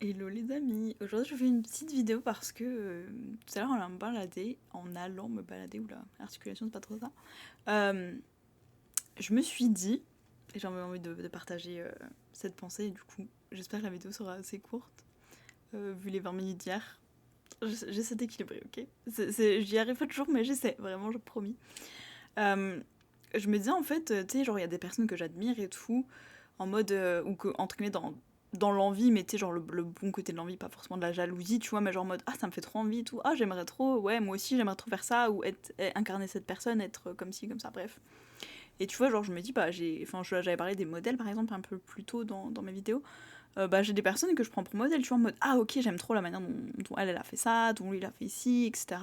Hello les amis, aujourd'hui je fais une petite vidéo parce que tout à l'heure on allant me balader, en allant me balader, oula, l'articulation c'est pas trop ça, euh, je me suis dit, et j'avais envie de partager cette pensée, et du coup j'espère que la vidéo sera assez courte, vu les 20 minutes d'hier, j'essaie d'équilibrer, ok. J'y arrive pas toujours mais j'essaie, vraiment, je promis. Euh, je me disais en fait, tu sais, genre il y a des personnes que j'admire et tout, en mode, ou que, entre guillemets, dans l'envie, mais tu sais, genre le bon côté de l'envie, pas forcément de la jalousie, tu vois, mais genre en mode, ah, ça me fait trop envie et tout, ah, j'aimerais trop, ouais, moi aussi, j'aimerais trop faire ça, ou incarner cette personne, être comme ci, comme ça, bref. Et tu vois, genre, je me dis, bah, j'avais parlé des modèles, par exemple, un peu plus tôt dans mes vidéos, bah, j'ai des personnes que je prends pour modèle, tu vois, en mode, ah, ok, j'aime trop la manière dont elle a fait ça, dont lui, il a fait ci, etc.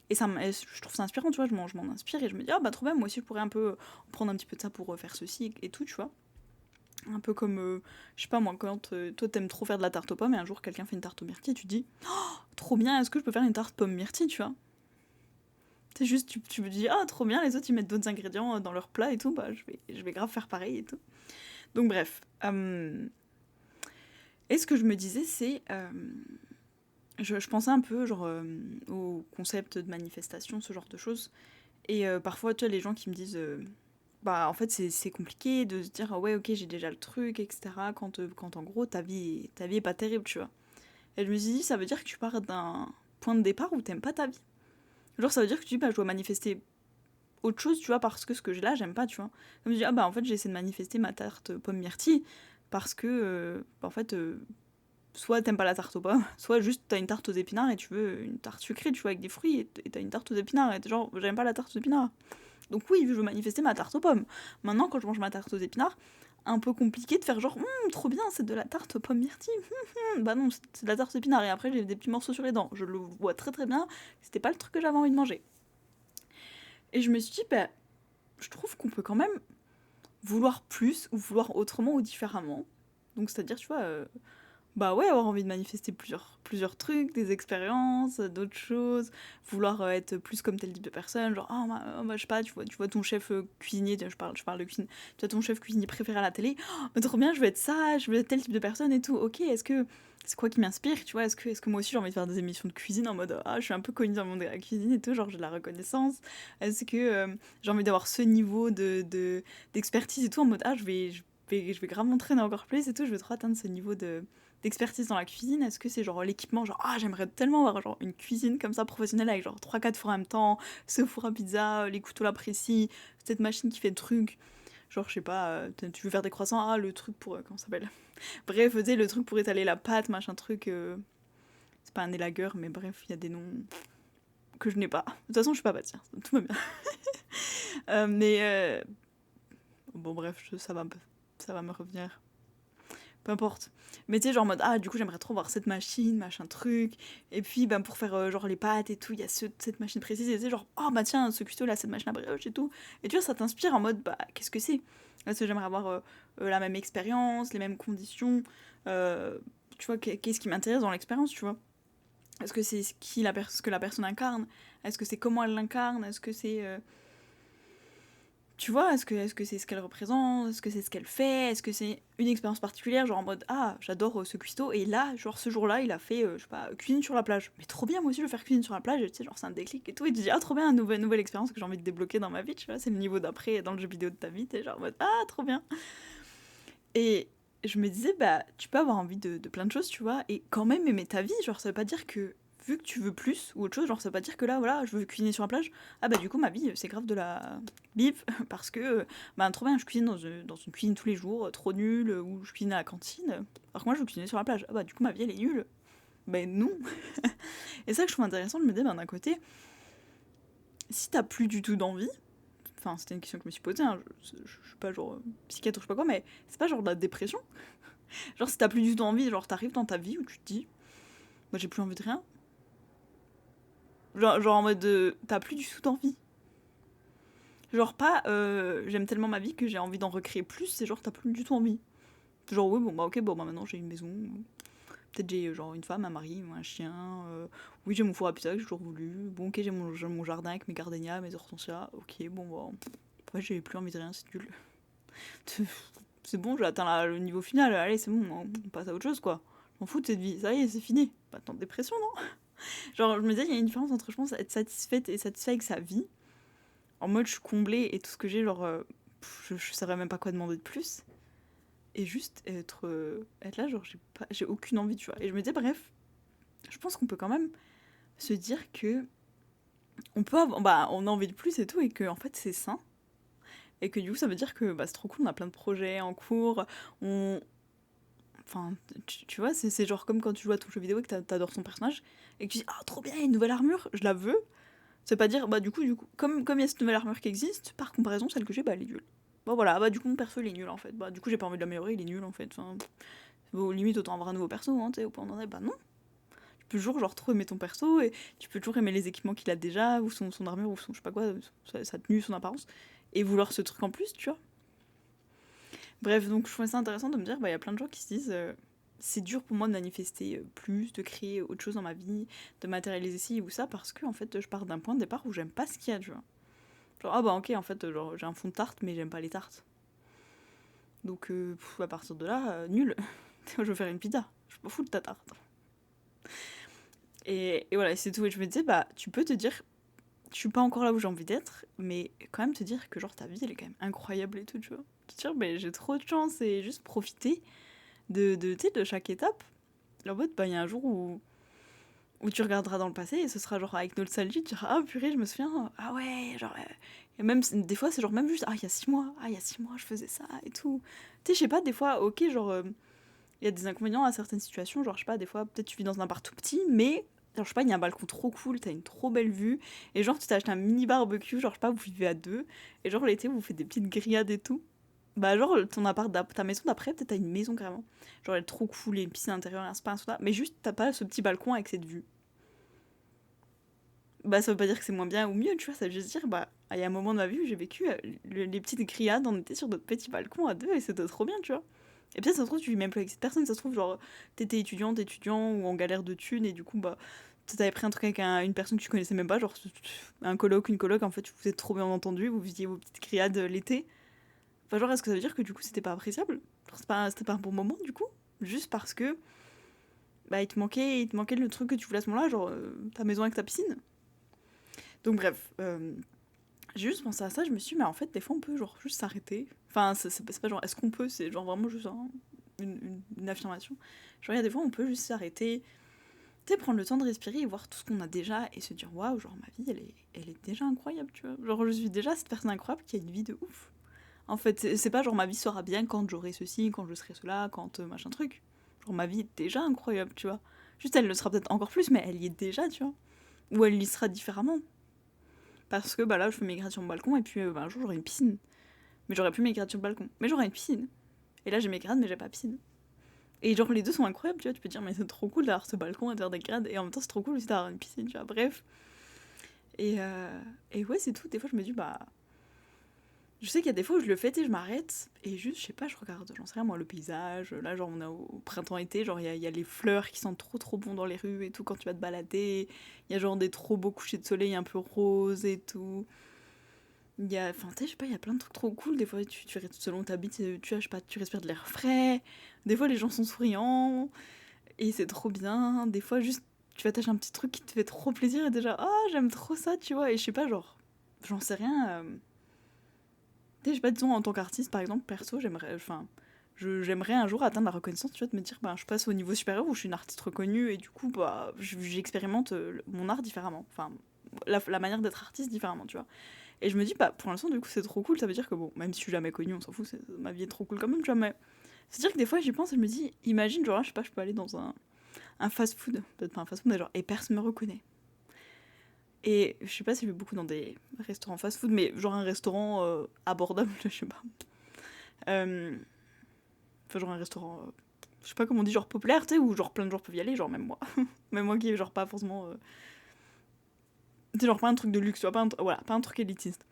Et je trouve ça inspirant, tu vois, je m'en inspire et je me dis, ah bah trop bien, moi aussi je pourrais un peu prendre un petit peu de ça pour faire ceci et tout, tu vois. Un peu comme, je sais pas moi, quand toi t'aimes trop faire de la tarte aux pommes et un jour quelqu'un fait une tarte aux myrtilles, tu te dis, trop bien, est-ce que je peux faire une tarte pomme myrtille, tu vois. C'est juste, tu me dis, ah trop bien, les autres ils mettent d'autres ingrédients dans leur plat et tout, bah je vais grave faire pareil et tout. Donc bref. Et ce que je me disais, c'est. Je pensais un peu genre au concept de manifestation, ce genre de choses. Et parfois, tu vois, les gens qui me disent, bah en fait c'est compliqué de se dire, ah ouais ok j'ai déjà le truc, etc. Quand en gros ta vie est pas terrible, tu vois. Et je me suis dit, ça veut dire que tu pars d'un point de départ où t'aimes pas ta vie. Genre ça veut dire que tu dis, bah je dois manifester autre chose, tu vois, parce que ce que j'ai là, j'aime pas, tu vois. Comme je dis, ah bah en fait j'ai essayé de manifester ma tarte pomme myrtille, parce que, en fait, soit t'aimes pas la tarte aux pommes, soit juste t'as une tarte aux épinards et tu veux une tarte sucrée, tu vois, avec des fruits, et t'as une tarte aux épinards, et t'es genre, j'aime pas la tarte aux épinards. Donc oui, je veux manifester ma tarte aux pommes. Maintenant, quand je mange ma tarte aux épinards, un peu compliqué de faire genre, trop bien, c'est de la tarte aux pommes myrtilles. Bah non, c'est de la tarte aux épinards. Et après, j'ai des petits morceaux sur les dents. Je le vois très très bien. C'était pas le truc que j'avais envie de manger. Et je me suis dit, bah, je trouve qu'on peut quand même vouloir plus, ou vouloir autrement ou différemment. Donc, c'est-à-dire, tu vois, bah ouais, avoir envie de manifester plusieurs trucs, des expériences, d'autres choses, vouloir être plus comme tel type de personne, genre, ah, je sais pas, tu vois ton chef cuisinier, je parle de cuisine, tu vois ton chef cuisinier préféré à la télé, oh, mais trop bien, je veux être ça, je veux être tel type de personne et tout, ok, c'est quoi qui m'inspire, tu vois, est-ce que moi aussi j'ai envie de faire des émissions de cuisine en mode, ah, je suis un peu connue dans le monde de la cuisine et tout, genre, j'ai de la reconnaissance, est-ce que j'ai envie d'avoir ce niveau d'expertise et tout, en mode, ah, je vais grave m'entraîner encore plus et tout, je veux trop atteindre ce niveau d'expertise dans la cuisine. Est-ce que c'est genre l'équipement, genre ah j'aimerais tellement avoir genre une cuisine comme ça professionnelle avec genre 3-4 fours en même temps, ce four à pizza, les couteaux là précis, cette machine qui fait le truc. Genre je sais pas, tu veux faire des croissants, ah le truc pour comment ça s'appelle. Bref, tu sais le truc pour étaler la pâte, machin truc c'est pas un élagueur mais bref, il y a des noms que je n'ai pas. De toute façon, je suis pas pâtissière, tout va bien. Mais bon bref, ça va me revenir. Peu importe. Mais tu sais, genre en mode, ah, du coup, j'aimerais trop voir cette machine, machin truc. Et puis, ben, pour faire genre les pâtes et tout, il y a cette machine précise. Et tu sais, genre, oh, bah tiens, ce cuistot là, cette machine à brioche et tout. Et tu vois, ça t'inspire en mode, bah, qu'est-ce que c'est. Est-ce que j'aimerais avoir la même expérience, les mêmes conditions. Tu vois, qu'est-ce qui m'intéresse dans l'expérience, tu vois. Est-ce que c'est ce que la personne incarne. Est-ce que c'est comment elle l'incarne. Est-ce que c'est tu vois, est-ce que c'est ce qu'elle représente, est-ce que c'est ce qu'elle fait, est-ce que c'est une expérience particulière, genre en mode ah j'adore ce cuistot et là genre ce jour-là il a fait je sais pas cuisine sur la plage, mais trop bien moi aussi je veux faire cuisine sur la plage, et tu sais genre c'est un déclic et tout et tu te dis ah trop bien nouvelle expérience que j'ai envie de débloquer dans ma vie, tu vois, c'est le niveau d'après dans le jeu vidéo de ta vie, t'es genre en mode ah trop bien. Et je me disais bah tu peux avoir envie de plein de choses, tu vois, et quand même aimer ta vie, genre ça veut pas dire que vu que tu veux plus ou autre chose, genre ça veut pas dire que là voilà je veux cuisiner sur la plage, ah bah du coup ma vie c'est grave de la bip parce que bah trop bien je cuisine dans une cuisine tous les jours, trop nulle, ou je cuisine à la cantine, alors que moi je veux cuisiner sur la plage, ah bah du coup ma vie elle est nulle. Ben non. Et ça que je trouve intéressant, je me dis ben d'un côté, si t'as plus du tout d'envie, enfin c'était une question que je me suis posée, hein, je suis pas genre psychiatre ou je sais pas quoi, mais c'est pas genre de la dépression, genre si t'as plus du tout envie, genre t'arrives dans ta vie où tu te dis bah j'ai plus envie de rien, genre en mode t'as plus du tout d'envie. Genre pas j'aime tellement ma vie que j'ai envie d'en recréer plus, c'est genre t'as plus du tout envie. Genre oui bon bah ok bon bah maintenant j'ai une maison, peut-être j'ai genre une femme, un mari ou un chien, oui j'ai mon four à pizza que j'ai toujours voulu, bon ok j'ai mon jardin avec mes gardénias, mes hortensias, ok bon bah après j'ai plus envie de rien, c'est nul. C'est bon, j'ai atteint le niveau final, allez c'est bon, on passe à autre chose quoi. m'en fous de cette vie, ça y est, c'est fini. Pas tant de dépression, non? Genre, je me disais, il y a une différence entre, je pense, être satisfaite et satisfait avec sa vie, en mode je suis comblée et tout ce que j'ai, genre, je saurais même pas quoi demander de plus, et juste être là, genre, j'ai aucune envie, tu vois. Et je me disais, bref, je pense qu'on peut quand même se dire que on a envie de plus et tout, et que en fait c'est sain, et que du coup ça veut dire que c'est trop cool, on a plein de projets en cours, on... Enfin, tu vois, c'est genre comme quand tu joues à ton jeu vidéo et que t'adores ton personnage, et que tu dis « Ah, trop bien, il y a une nouvelle armure, je la veux !» C'est pas dire, du coup, comme il y a cette nouvelle armure qui existe, par comparaison, celle que j'ai, elle est nulle. Bon voilà, du coup mon perso il est nul en fait. Du coup j'ai pas envie de l'améliorer, il est nul en fait. Enfin, au limite autant avoir un nouveau perso, hein, tu sais, au point d'en être, non. Tu peux toujours genre trop aimer ton perso, et tu peux toujours aimer les équipements qu'il a déjà, ou son armure, ou son je sais pas quoi, sa tenue, son apparence, et vouloir ce truc en plus, tu vois. Bref, donc je trouvais ça intéressant de me dire, il y a plein de gens qui se disent c'est dur pour moi de manifester plus, de créer autre chose dans ma vie, de matérialiser ci ou ça, parce que en fait je pars d'un point de départ où j'aime pas ce qu'il y a, tu vois. Genre, ok, en fait, genre, j'ai un fond de tarte, mais j'aime pas les tartes. Donc, à partir de là, nul. Je veux faire une pizza. Je m'en fous de ta tarte. Et voilà, c'est tout. Et je me disais, tu peux te dire, je suis pas encore là où j'ai envie d'être, mais quand même te dire que, genre, ta vie, elle est quand même incroyable et tout, tu vois. Te dire, j'ai trop de chance, et juste profiter de chaque étape. En mode, il y a un jour où tu regarderas dans le passé, et ce sera genre avec nostalgie, tu diras, ah purée, je me souviens, ah ouais, genre... Et même, des fois, c'est genre même juste, il y a 6 mois, je faisais ça, et tout. Tu sais, je sais pas, des fois, ok, genre, il y a des inconvénients à certaines situations, genre, je sais pas, des fois, peut-être tu vis dans un appart tout petit, mais, genre, je sais pas, il y a un balcon trop cool, t'as une trop belle vue, et genre, tu t'as acheté un mini barbecue, genre, je sais pas, vous vivez à deux, et genre, l'été, vous faites des petites grillades et tout. Genre, ton appart, ta maison d'après, peut-être t'as une maison carrément. Genre, elle est trop cool, il y a une piscine intérieure, un spa, un soda, mais juste, t'as pas ce petit balcon avec cette vue. Ça veut pas dire que c'est moins bien ou mieux, tu vois, ça veut juste dire, il y a un moment de ma vie où j'ai vécu les petites grillades, on était sur notre petit balcon à deux, et c'était trop bien, tu vois. Et peut-être ça se trouve, tu vis même plus avec cette personne, ça se trouve, genre, t'étais étudiant ou en galère de thunes, et du coup, t'avais pris un truc avec une personne que tu connaissais même pas, genre, un coloc, une coloc, en fait, vous êtes trop bien entendu, vous visiez vos petites grillades l'été. Enfin, genre, est-ce que ça veut dire que du coup, c'était pas appréciable? Genre, c'était pas un bon moment, du coup? Juste parce que, il te manquait le truc que tu voulais à ce moment-là, genre, ta maison avec ta piscine. Donc bref, j'ai juste pensé à ça, je me suis dit, mais en fait, des fois, on peut genre juste s'arrêter. Enfin, c'est pas genre, est-ce qu'on peut, c'est genre vraiment juste une affirmation. Genre, il y a des fois, on peut juste s'arrêter, tu sais, prendre le temps de respirer et voir tout ce qu'on a déjà, et se dire, waouh, genre, ma vie, elle est déjà incroyable, tu vois. Genre, je suis déjà cette personne incroyable qui a une vie de ouf. En fait, c'est pas genre, ma vie sera bien quand j'aurai ceci, quand je serai cela, quand machin truc. Genre, ma vie est déjà incroyable, tu vois. Juste, elle le sera peut-être encore plus, mais elle y est déjà, tu vois. Ou elle y sera différemment. Parce que là, je fais mes grades sur mon balcon, et puis un jour, j'aurai une piscine. Mais j'aurais plus mes grades sur le balcon. Mais j'aurais une piscine. Et là, j'ai mes grades, mais j'ai pas piscine. Et genre, les deux sont incroyables, tu vois. Tu peux dire, mais c'est trop cool d'avoir ce balcon et d'avoir des grades. Et en même temps, c'est trop cool aussi d'avoir une piscine, tu vois. Bref. Et ouais, c'est tout. Des fois, je me dis, je sais qu'il y a des fois où je le fais, et je m'arrête, et juste, je sais pas, je regarde, j'en sais rien, moi, le paysage. Là, genre, on est au printemps-été, genre, il y a les fleurs qui sentent trop trop bon dans les rues et tout quand tu vas te balader. Il y a genre des trop beaux couchers de soleil un peu roses et tout. Enfin, tu sais, je sais pas, il y a plein de trucs trop cool. Des fois, selon où t'habites, tu vois, je sais pas, tu respires de l'air frais. Des fois, les gens sont souriants. Et c'est trop bien. Des fois, juste, tu vas t'acheter un petit truc qui te fait trop plaisir et déjà, j'aime trop ça, tu vois. Et je sais pas, genre, j'en sais rien. Tu sais, je sais pas, disons, en tant qu'artiste, par exemple, perso, j'aimerais un jour atteindre la reconnaissance, tu vois, de me dire, je passe au niveau supérieur où je suis une artiste reconnue, et du coup, j'expérimente mon art différemment. Enfin, la manière d'être artiste différemment, tu vois. Et je me dis, pour l'instant, du coup, c'est trop cool. Ça veut dire que, bon, même si je suis jamais connue, on s'en fout, ma vie est trop cool quand même, tu vois. Mais c'est-à-dire que des fois, j'y pense et je me dis, imagine, genre, je sais pas, je peux aller dans un fast-food, peut-être pas un fast-food, mais genre, et personne me reconnaît. Et je sais pas si je vais beaucoup dans des restaurants fast-food, mais genre un restaurant abordable, je sais pas. Enfin, genre un restaurant, je sais pas comment on dit, genre populaire, tu sais, où genre plein de gens peuvent y aller, genre même moi. Même moi qui est genre pas forcément. C'est genre pas un truc de luxe, tu vois, pas un truc élitiste.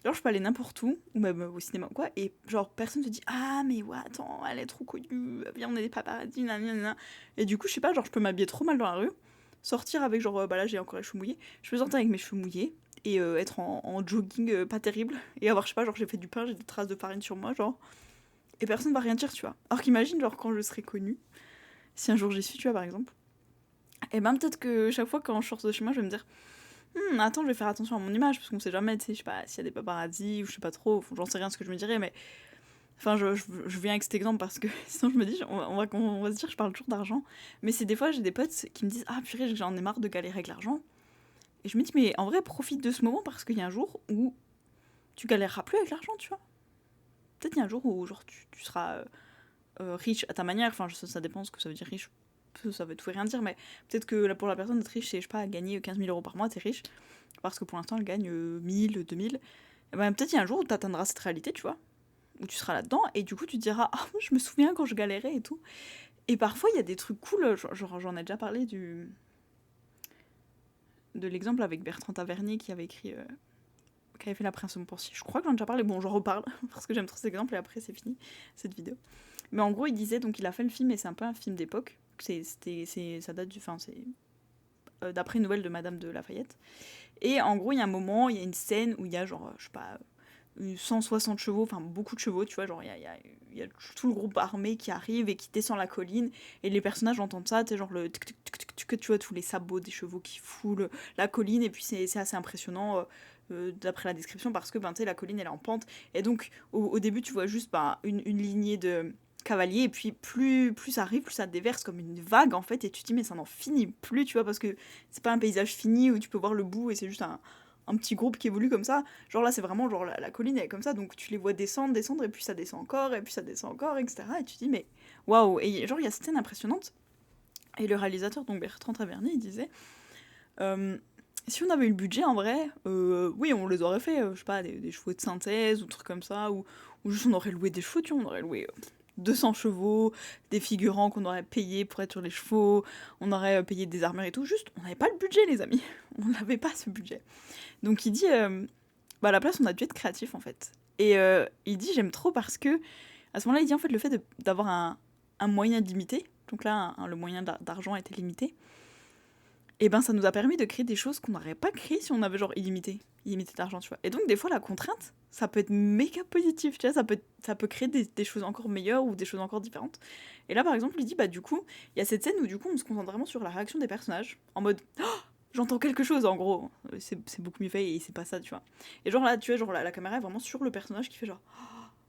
Genre, je peux aller n'importe où, ou même au cinéma ou quoi, et genre, personne te dit, ah, mais ouais, attends, elle est trop connue, viens, on est des paparazzis, nanana. Et du coup, je sais pas, genre, je peux m'habiller trop mal dans la rue, sortir avec, genre, là, j'ai encore les cheveux mouillés, je peux sortir avec mes cheveux mouillés, et être en jogging pas terrible, et avoir, je sais pas, genre, j'ai fait du pain, j'ai des traces de farine sur moi, genre, et personne va rien dire, tu vois. Alors qu'imagine, genre, quand je serai connue, si un jour j'y suis, tu vois, par exemple, et ben peut-être que chaque fois quand je sors de chez moi, je vais me dire attends, je vais faire attention à mon image, parce qu'on sait jamais, tu sais, je sais pas, s'il y a des paparazzis, ou je sais pas trop, j'en sais rien ce que je me dirais, mais enfin, je viens avec cet exemple parce que sinon je me dis, on va se dire, je parle toujours d'argent, mais c'est des fois, j'ai des potes qui me disent, ah purée, j'en ai marre de galérer avec l'argent, et je me dis, mais en vrai, profite de ce moment parce qu'il y a un jour où tu galéreras plus avec l'argent, tu vois. Peut-être il y a un jour où genre, tu seras riche à ta manière, enfin, ça dépend ce que ça veut dire riche, ça veut tout et rien dire, mais peut-être que là, pour la personne, d'être riche, c'est, je sais pas, gagner 15 000 euros par mois, t'es riche, parce que pour l'instant, elle gagne 1000, 2000. Et ben, peut-être il y a un jour où tu atteindras cette réalité, tu vois, où tu seras là-dedans, et du coup, tu te diras, ah, je me souviens quand je galérais et tout. Et parfois, il y a des trucs cool, genre j'en ai déjà parlé de l'exemple avec Bertrand Tavernier qui avait écrit, qui avait fait La Princesse Montpensier. Je crois que j'en ai déjà parlé, bon, j'en reparle, parce que j'aime trop cet exemple, et après, c'est fini, cette vidéo. Mais en gros, il disait, donc il a fait le film, et c'est un peu un film d'époque, ça date du, enfin, c'est d'après une nouvelle de Madame de Lafayette. Et en gros, il y a un moment, il y a une scène où il y a genre, je sais pas, 160 chevaux, enfin beaucoup de chevaux, tu vois, genre il y a tout le groupe armé qui arrive et qui descend la colline, et les personnages entendent ça, tu sais, genre le tu vois, tous les sabots des chevaux qui foulent la colline, et puis c'est assez impressionnant d'après la description, parce que ben, tu sais, la colline elle est en pente, et donc au début tu vois juste ben, une lignée de cavaliers, et puis plus ça arrive, plus ça déverse comme une vague en fait, et tu te dis mais ça n'en finit plus, tu vois, parce que c'est pas un paysage fini où tu peux voir le bout, et c'est juste un petit groupe qui évolue comme ça. Genre là, c'est vraiment genre la colline elle est comme ça, donc tu les vois descendre, descendre, et puis ça descend encore, et puis ça descend encore, etc. Et tu te dis, mais waouh! Et genre, il y a cette scène impressionnante. Et le réalisateur, donc Bertrand Tavernier, il disait si on avait eu le budget en vrai, oui, on les aurait fait, je sais pas, des chevaux de synthèse ou trucs comme ça, ou juste on aurait loué des chevaux, tu vois, on aurait loué 200 chevaux, des figurants qu'on aurait payés pour être sur les chevaux, on aurait payé des armures et tout, juste on n'avait pas le budget, les amis. On n'avait pas ce budget. Donc il dit, bah à la place, on a dû être créatif en fait. Et il dit, j'aime trop parce que, à ce moment-là, il dit en fait, le fait d'avoir un moyen limité, donc là, le moyen d'argent était limité, et ben ça nous a permis de créer des choses qu'on n'aurait pas créées si on avait genre illimité d'argent, tu vois. Et donc, des fois, la contrainte, ça peut être méga positif, tu vois, ça peut créer des choses encore meilleures ou des choses encore différentes. Et là, par exemple, il dit, bah du coup, il y a cette scène où du coup, on se concentre vraiment sur la réaction des personnages, en mode j'entends quelque chose en gros, c'est beaucoup mieux fait et c'est pas ça, tu vois. Et genre là, tu vois, genre la caméra est vraiment sur le personnage qui fait genre.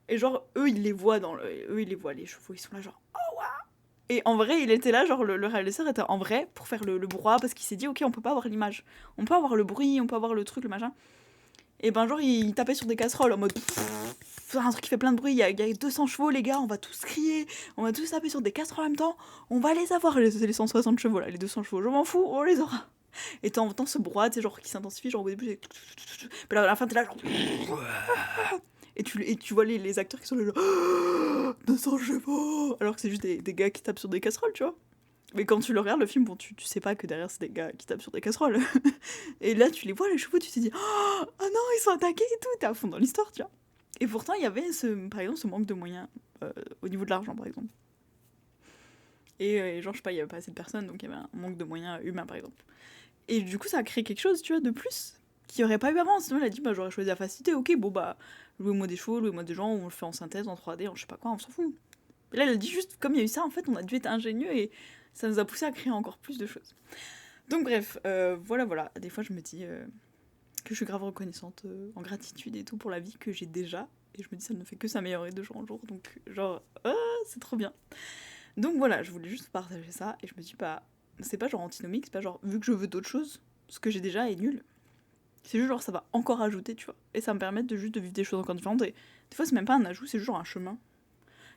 Et genre, eux ils les voient eux ils les voient, les chevaux, ils sont là genre. Et en vrai, il était là, genre le réalisateur était en vrai pour faire le brouhaha parce qu'il s'est dit, ok, on peut pas avoir l'image. On peut avoir le bruit, on peut avoir le truc, le machin. Et ben, genre, il tapait sur des casseroles en mode. Un truc qui fait plein de bruit, il y a 200 chevaux, les gars, on va tous crier, on va tous taper sur des casseroles en même temps, on va les avoir, les 160 chevaux là, les 200 chevaux, je m'en fous, on les aura. Et t'entends ce brouhaha, tu sais, genre qui s'intensifie, genre au début, c'est. Puis là, à la fin, t'es là, genre. Et tu vois les acteurs qui sont là, genre. 200 chevaux. Alors que c'est juste des gars qui tapent sur des casseroles, tu vois. Mais quand tu le regardes, le film, bon, tu sais pas que derrière, c'est des gars qui tapent sur des casseroles. Et là, tu les vois, les chevaux, tu te dis, oh non, ils sont attaqués et tout, t'es à fond dans l'histoire, tu vois. Et pourtant, il y avait, par exemple, ce manque de moyens au niveau de l'argent, par exemple. Et genre, je sais pas, il y avait pas assez de personnes, donc il y avait un manque de moyens humains, par exemple. Et du coup, ça a créé quelque chose, tu vois, de plus, qu'il n'y aurait pas eu avant. Sinon, il a dit, bah, j'aurais choisi la facilité, ok, bon, bah, louez-moi des chevaux, louez-moi des gens, on le fait en synthèse, en 3D, en je sais pas quoi, on s'en fout. Et là, il a dit juste, comme il y a eu ça, en fait, on a dû être ingénieux et ça nous a poussé à créer encore plus de choses. Donc, bref, voilà. Des fois, je me dis que je suis grave reconnaissante, en gratitude et tout, pour la vie que j'ai déjà. Et je me dis, ça ne fait que s'améliorer de jour en jour. Donc, genre, c'est trop bien. Donc, voilà, je voulais juste partager ça. Et je me dis, bah, c'est pas genre antinomique, c'est pas genre, vu que je veux d'autres choses, ce que j'ai déjà est nul. C'est juste genre, ça va encore ajouter, tu vois. Et ça me permet de juste de vivre des choses encore différentes. Et des fois, c'est même pas un ajout, c'est juste genre un chemin.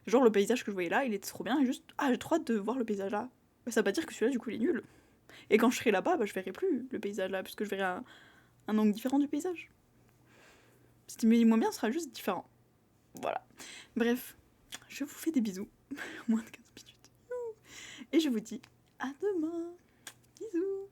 Genre, le paysage que je voyais là, il était trop bien. Et juste, j'ai trop hâte de voir le paysage là. Mais ça veut pas dire que celui-là, du coup, il est nul. Et quand je serai là-bas, bah, je verrai plus le paysage là, puisque je verrai un angle différent du paysage. Si moins bien, ce sera juste différent. Voilà. Bref, je vous fais des bisous. Moins de 15 minutes. Et je vous dis à demain. Bisous.